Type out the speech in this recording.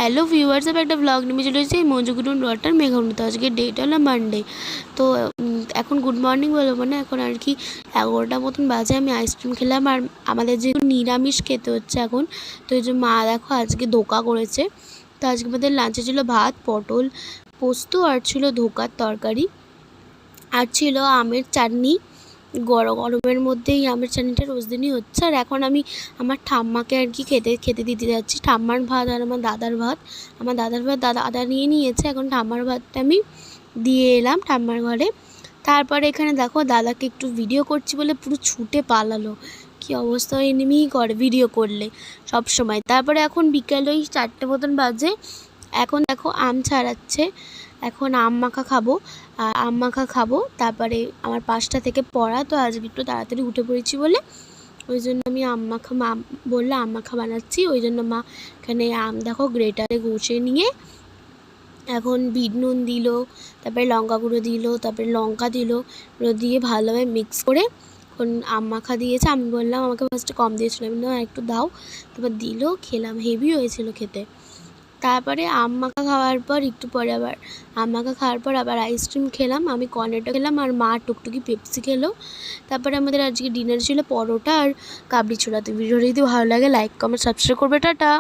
Hello viewers, আমি একটা blog নিয়ে চলে এসেছি মঞ্জুগুরুন রটার মেঘানুত। আজকে ডেট হলো মানডে। তো এখন গুড মর্নিং বলবো না, এখন আর কি 11টা মতন বাজে। আমি আইসক্রিম খেলাম, আর আমাদের যেহেতু নিরামিষ খেতে হচ্ছে এখন, তো এই যে মা দেখো আজকে ধোকা করেছে। তো আজকে আমাদের লাঞ্চে ছিল ভাত, পটল পোস্ত, আর ছিল ধোকার তরকারি, আর ছিল আমের চাটনি। গরমের মধ্যেই আমের চাটনিটা রোজ দিনই হচ্ছে। আর এখন আমি আমার ঠাম্মাকে আর কি খেতে দিতে যাচ্ছি। ঠাম্মার ভাত আর আমার দাদার ভাত, দাদা নিয়ে নিয়েছে। এখন ঠাম্মার ভাতটা আমি দিয়ে এলাম ঠাম্মার ঘরে। তারপরে এখানে দেখো দাদাকে একটু ভিডিও করছি বলে পুরো ছুটে পালালো। কি অবস্থা, এনিমিই করে ভিডিও করলে সব সময়। তারপরে এখন বিকেল ওই 4টে মতন বাজে। এখন দেখো আম ছাড়াচ্ছে, এখন আম মাখা খাবো। তারপরে আমার 5টা থেকে পড়া, তো আজকে একটু তাড়াতাড়ি উঠে পড়েছি বলে ওই জন্য আমি মা বললে আম মাখা বানাচ্ছি। ওই জন্য মা এখানে আম দেখো গ্রেটারে ঘষে নিয়ে এখন বিট নুন দিল, তারপরে লঙ্কা গুঁড়ো দিল, তারপরে লঙ্কা দিল, দিয়ে ভালোভাবে মিক্স করে এখন আম মাখা দিয়েছে। আমি বললাম আমাকে ফার্স্টে কম দিয়েছিল, আমি বললাম একটু দাও, তারপর দিল, খেলাম, হেভি হয়েছিল খেতে। তারপরে আম মাখা খাওয়ার পর একটু পরে আবার আইসক্রিম খেলাম। আমি কর্নেটো খেলাম আর মা টুকটুকি পেপসি খেলো। তারপরে আমাদের আজকে ডিনার ছিল পরোটা আর কাবলি ছোলা। তো ভিডিওটা যদি ভালো লাগে লাইক কমেন্ট সাবস্ক্রাইব করবে। টাটা।